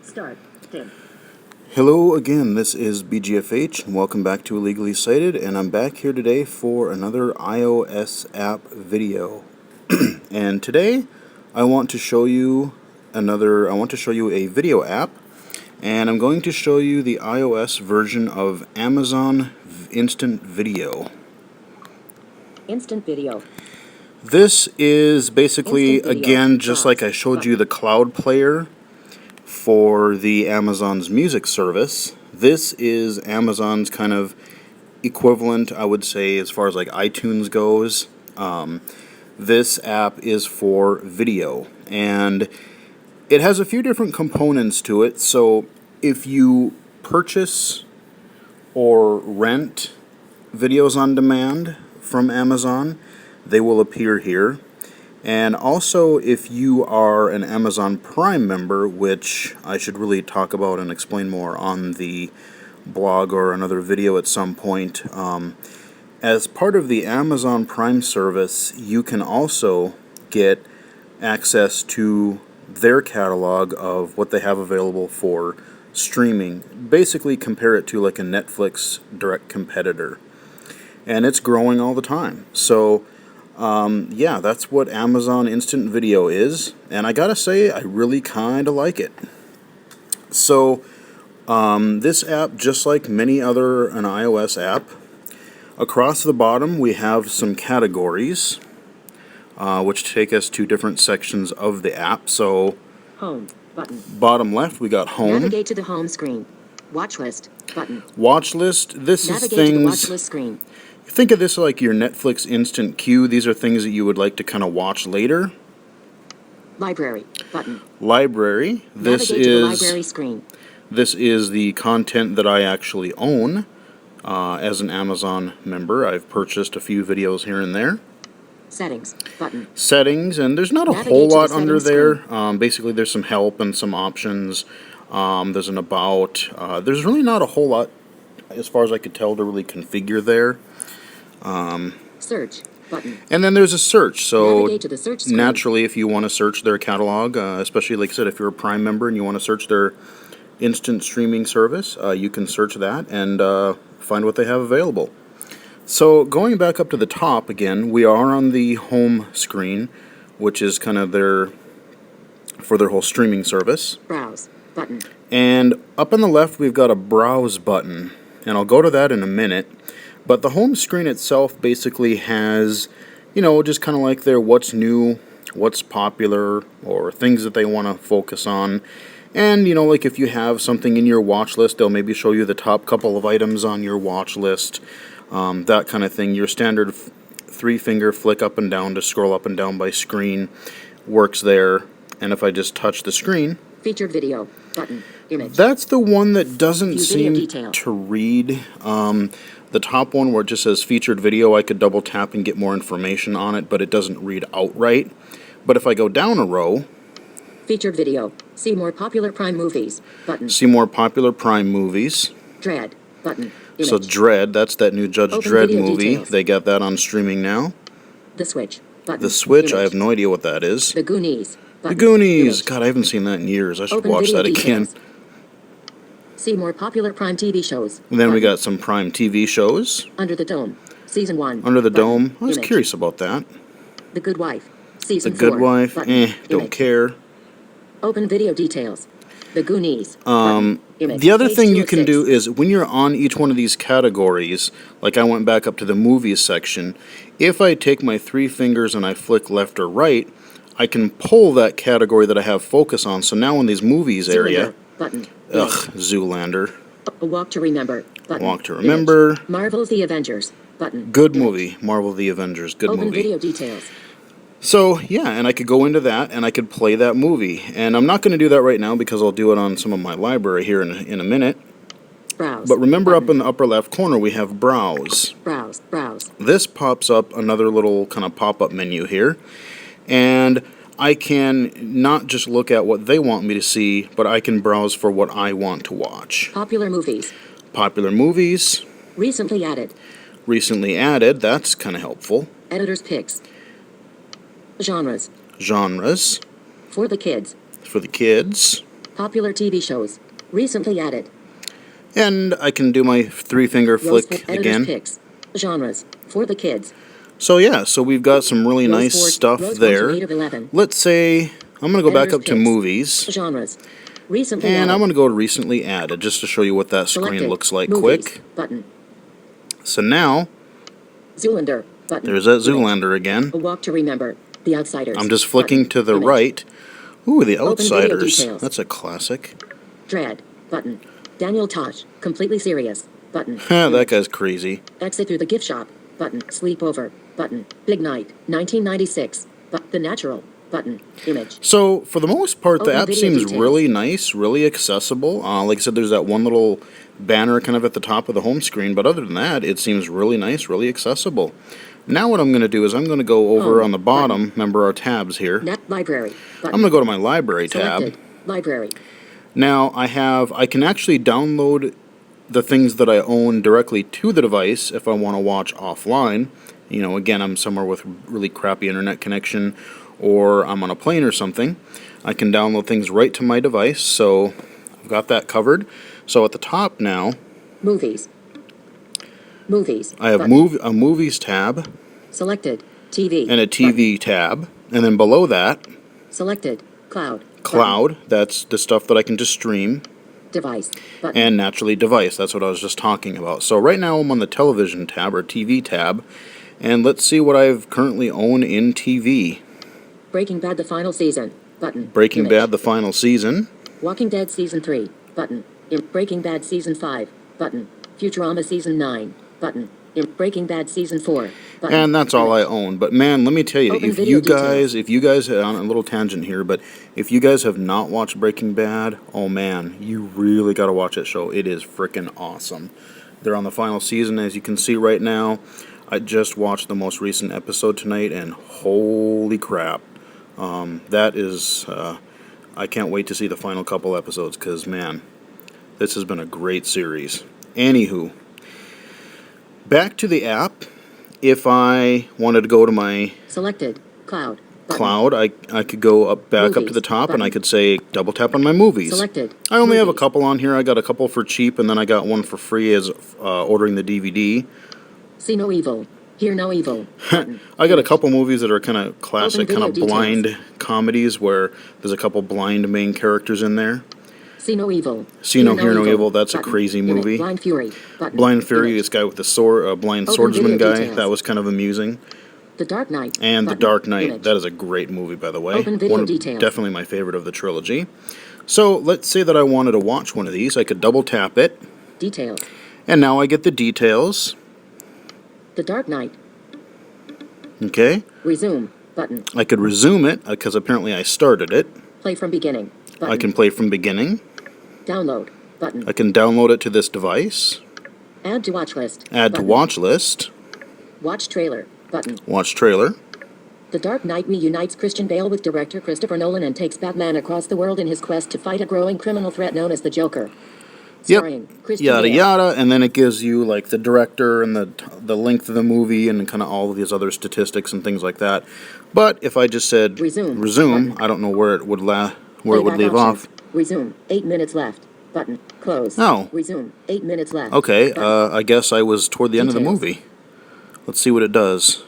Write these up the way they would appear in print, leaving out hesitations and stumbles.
Start. Dim. Hello again, this is BGFH, and welcome back to Illegally Cited, and I'm back here today for another iOS app video. And today, I want to show you a video app, and I'm going to show you the iOS version of Amazon Instant Video. Instant video. This is basically, Instant video. again, just like I showed you the cloud player for the Amazon's music service. This is Amazon's kind of equivalent, I would say, as far as like iTunes goes. This app is for video, and it has a few different components to it. So if you purchase or rent videos on demand from Amazon, they will appear here. And also, if you are an Amazon Prime member, which I should really talk about and explain more on the blog or another video at some point, as part of the Amazon Prime service, you can also get access to their catalog of what they have available for streaming. Basically, compare it to like a Netflix direct competitor. And it's growing all the time. So yeah, that's what Amazon Instant Video is, and I gotta say, I really kind of like it. So, this app, just like many other an iOS app, across the bottom we have some categories, which take us to different sections of the app. So, Home button. Bottom left we got Home. Navigate to the home screen. Watch list button. Watch list. This Navigate is things. to the watch list screen. Think of this like your Netflix instant queue. These are things that you would like to kind of watch later. Library button. Library. This Navigate to the is library screen. This is the content that I actually own as an Amazon member. I've purchased a few videos here and there. Settings button. Settings, and there's not a Navigate whole to the lot under settings there. Basically, there's some help and some options. There's an about. There's really not a whole lot, as far as I could tell, to really configure there. Search button. And then there's a search. So Navigate to the search screen. naturally, if you want to search their catalog, especially like I said, if you're a Prime member and you want to search their instant streaming service, you can search that and find what they have available. So going back up to the top again, we are on the home screen, which is kind of their whole streaming service. Browse button. And up on the left, we've got a browse button, and I'll go to that in a minute. But the home screen itself basically has, just kind of like their what's new, what's popular, or things that they want to focus on. And, like if you have something in your watch list, they'll maybe show you the top couple of items on your watch list, that kind of thing. Your standard three-finger flick up and down to scroll up and down by screen works there. And if I just touch the screen... Featured video button. Image. That's the one that doesn't View seem video detail. to read. The top one where it just says featured video, I could double tap and get more information on it, but it doesn't read outright. But if I go down a row... Featured video. See more popular Prime movies button. See more popular Prime movies. Dread button. Image. So Dread, that's that new Judge Open Dredd video movie. details. They got that on streaming now. The Switch button. The Switch, Image. I have no idea what that is. The Goonies button. The Goonies! Image. God, I haven't seen that in years. I should Open watch video that again. details. See more popular Prime TV shows. And then we button. got some Prime TV shows. Under the Dome, Season 1. Under the button. Dome. I was Image. curious about that. The Good Wife, The Season 4. Good Wife, button. don't Image. care. Open video details. The Goonies. button. Image. The other Page thing 2 you of can 6. do is when you're on each one of these categories, like I went back up to the movies section, if I take my three fingers and I flick left or right, I can pull that category that I have focus on. So now in these movies area, Zoolander, button. Zoolander, A Walk to Remember. Button. Walk to Remember. Image. Marvel's The Avengers. Button. good Image. movie, Marvel the Avengers, good Open movie. video details. So, yeah, and I could go into that, and I could play that movie. And I'm not going to do that right now because I'll do it on some of my library here in a minute. Browse. But remember button. up in the upper left corner, we have Browse. Browse. Browse. This pops up another little kind of pop-up menu here. And I can not just look at what they want me to see, but I can browse for what I want to watch. Popular movies. Popular movies, Recently added. recently added, that's kind of helpful. Editor's picks. Genres. Genres, For the kids. for the kids. Popular TV shows. Recently added. And I can do my three-finger Rose flick editor's again. picks. Genres. For the kids. So yeah, so we've got some really Rose nice board, stuff Rose 1 to there. 8 of 11. Let's say I'm going to go back Editor's up to picks. movies. Genres. Recently And I'm added. going to go to recently added just to show you what that screen Selected. looks like Movies. quick. Button. So now, Zoolander. Button. there's that Image. Zoolander again. A Walk to Remember. The Outsiders. I'm just flicking Button. to the Image. right. Ooh, The Open video Outsiders. details. That's a classic. Dread. Button. Daniel Tosh. Completely Serious. Button. That Image. guy's crazy. Exit through the gift shop. Button. Sleepover. Button. Big Night. 1996. The Natural. Button. Image. So, for the most part, the Open app video seems details. really nice, really accessible. Like I said, there's that one little banner kind of at the top of the home screen, but other than that, it seems really nice, really accessible. Now what I'm going to do is I'm going to go over Home. on the bottom, remember our tabs here. Net Library. Button. I'm going to go to my library Selected. tab. Library. Now I can actually download the things that I own directly to the device if I want to watch offline. You know, again, I'm somewhere with really crappy internet connection, or I'm on a plane or something. I can download things right to my device, so I've got that covered. So at the top now, Movies. Movies. I have Button. a movies tab Selected. TV. and a TV tab, and then below that, Selected. Cloud. cloud, that's the stuff that I can just stream, Button. Device. Button. and naturally device, that's what I was just talking about. So right now I'm on the television tab, or TV tab, and let's see what I've currently own in TV. Breaking Bad the final season. Button. Breaking Image. Bad, the final season. Walking Dead season 3. Button. Breaking Bad season 5. Button. Futurama season 9. Button. Breaking Bad season 4. Button. And that's all I Image. own. But man, let me tell you, Open if video you guys, on a little tangent here, but if you guys have not watched Breaking Bad, oh man, you really got to watch that show. It is freaking awesome. They're on the final season, as you can see right now. I just watched the most recent episode tonight, and holy crap. That is, I can't wait to see the final couple episodes, because man, this has been a great series. Anywho, back to the app. If I wanted to go to my Selected. Cloud. Button. cloud, I could go back up to Movies. the top, and I Button. could say double tap on my movies. Selected. I only have a Movies. couple on here. I got a couple for cheap, and then I got one for free as ordering the DVD. See no evil. Hear no evil. Button. I got a Image. couple movies that are kind of classic, Open kind of video blind comedies where there's a couple blind main characters in there. See no evil. See no, hear no evil. That's a Button. crazy Image. movie. Blind Fury. Button. Blind Fury, Image. this guy with the sword, blind Open swordsman video guy. details. That was kind of amusing. The Dark Knight. And Button. The Dark Knight. Image. That is a great movie, by the way. Open video One of, details. definitely my favorite of the trilogy. So let's say that I wanted to watch one of these. I could double tap it, Details. and now I get the details. The Dark Knight. Okay, Resume. Button. I could resume it because apparently I started it. Play from beginning. Button. I can play from beginning. Download. Button. I can download it to this device. Add to watch list. Add Button. to watch list. Watch trailer. Button. Watch trailer. The Dark Knight reunites Christian Bale with director Christopher Nolan and takes Batman across the world in his quest to fight a growing criminal threat known as the Joker. Starring Christian Yada Bale. yada, and then it gives you like the director and the length of the movie and kind of all of these other statistics and things like that. But if I just said Resume. I don't know where it would where it would Playback leave options. off. Resume. 8 minutes left. Button. Close. Oh. Resume. 8 minutes left. Okay, Button. I guess I was toward the end of the Details. movie. Let's see what it does.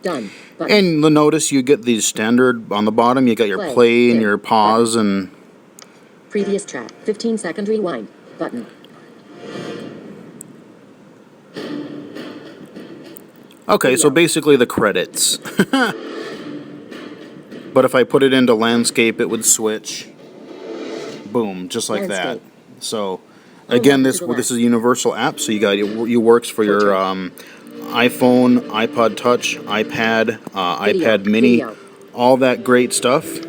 Done. Button. And you'll notice you get these standard on the bottom. You got your play and Dim. your pause and. Previous track. 15-second rewind. Button. Okay, so Video. basically the credits. But if I put it into landscape, it would switch. Boom, just like Landscape. that. So, again, left this to the this is a universal app, so you works for your iPhone, iPod Touch, iPad, iPad Mini, Video. all that great stuff.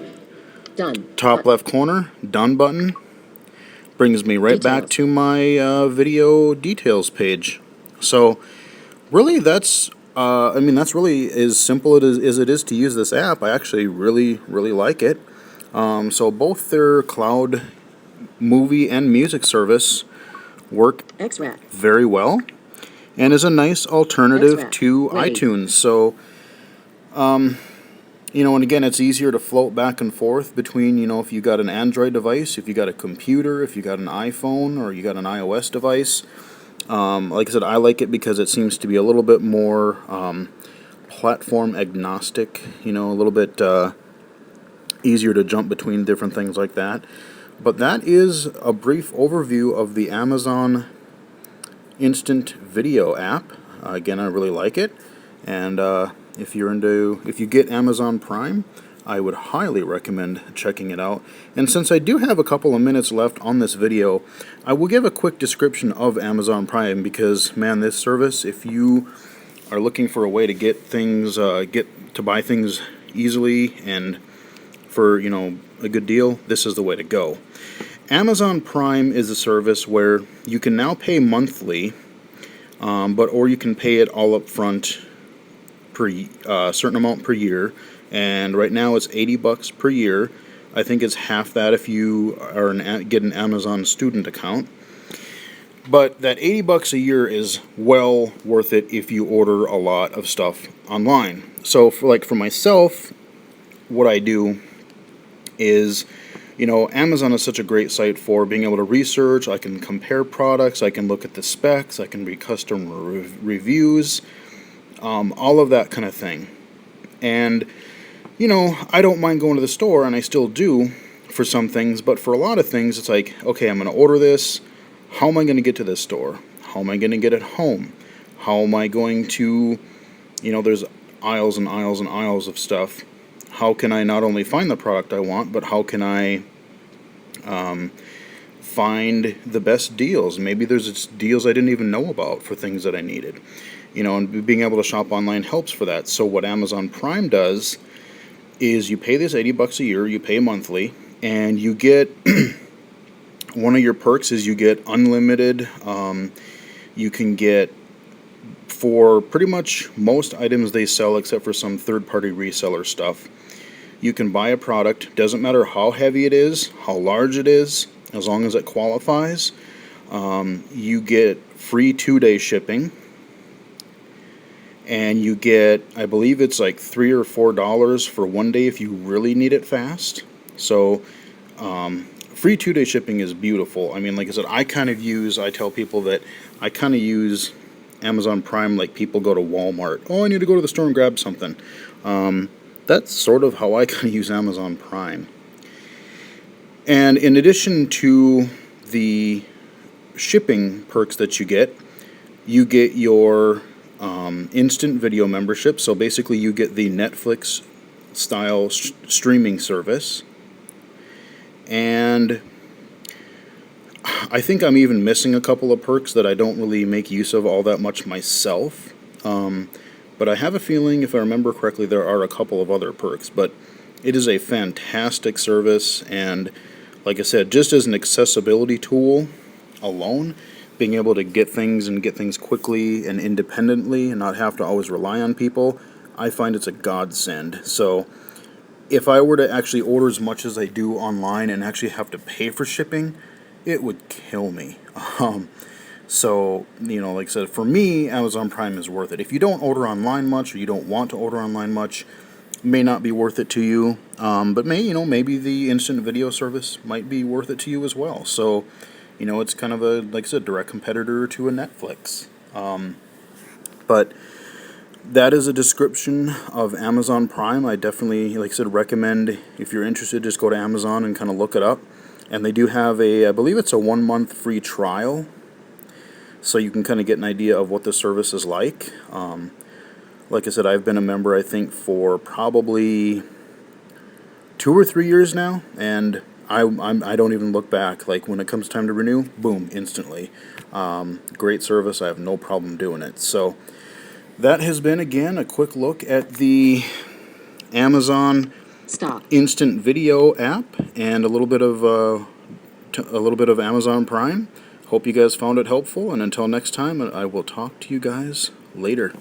Done. Top Button. left corner, done button, brings me right back Details. to my video details page. So, really, that's that's really as simple as it is to use this app. I actually really like it. So both their cloud movie and music service work X-Rack. very well, and is a nice alternative X-Rack. to Ready. iTunes. So, And again, it's easier to float back and forth between, if you got an Android device, if you got a computer, if you got an iPhone, or you got an iOS device. Like I said, I like it because it seems to be a little bit more platform agnostic, a little bit easier to jump between different things like that. But that is a brief overview of the Amazon Instant Video app. Again, I really like it, and if you get Amazon Prime, I would highly recommend checking it out. And since I do have a couple of minutes left on this video, I will give a quick description of Amazon Prime because, man, this service, if you are looking for a way to get things, get to buy things easily and for a good deal, this is the way to go. Amazon Prime is a service where you can now pay monthly, or you can pay it all up front per certain amount per year. And right now it's $80 per year. I think it's half that if you get an Amazon student account. But that $80 a year is well worth it if you order a lot of stuff online. So for myself, what I do is, Amazon is such a great site for being able to research. I can compare products. I can look at the specs. I can read customer reviews, all of that kind of thing. And, I don't mind going to the store, and I still do for some things. But for a lot of things, it's like, okay, I'm going to order this. How am I going to get to this store? How am I going to get it home? How am I going to, there's aisles and aisles and aisles of stuff. How can I not only find the product I want, but how can I find the best deals? Maybe there's deals I didn't even know about for things that I needed. And being able to shop online helps for that. So what Amazon Prime does is you pay this $80 a year, you pay monthly, and you get one of your perks is you get unlimited. You can get, for pretty much most items they sell, except for some third-party reseller stuff, you can buy a product. Doesn't matter how heavy it is, how large it is, as long as it qualifies. You get free 2-day shipping. And you get, I believe it's like $3 or $4 for 1 day if you really need it fast. So free 2-day shipping is beautiful. I mean, like I said, I tell people that I kind of use Amazon Prime like people go to Walmart. Oh, I need to go to the store and grab something. That's sort of how I kind of use Amazon Prime. And in addition to the shipping perks that you get your instant video membership. So basically you get the Netflix style streaming service. And I think I'm even missing a couple of perks that I don't really make use of all that much myself. But I have a feeling, if I remember correctly, there are a couple of other perks. But it is a fantastic service, and like I said, just as an accessibility tool alone, being able to get things quickly and independently and not have to always rely on people, I find it's a godsend. So if I were to actually order as much as I do online and actually have to pay for shipping, it would kill me. So, like I said, for me, Amazon Prime is worth it. If you don't order online much, or you don't want to order online much, it may not be worth it to you. But maybe the instant video service might be worth it to you as well. So, it's kind of a, like I said, direct competitor to a Netflix. But that is a description of Amazon Prime. I definitely, like I said, recommend, if you're interested, just go to Amazon and kind of look it up. And they do have I believe it's a 1-month free trial, so you can kind of get an idea of what the service is like. Like I said, I've been a member, I think, for probably 2 or 3 years now, and I don't even look back. Like, when it comes time to renew, boom, instantly. Great service. I have no problem doing it. So that has been, again, a quick look at the Amazon Instant Video app and a little bit of Amazon Prime. Hope you guys found it helpful, and until next time, I will talk to you guys later.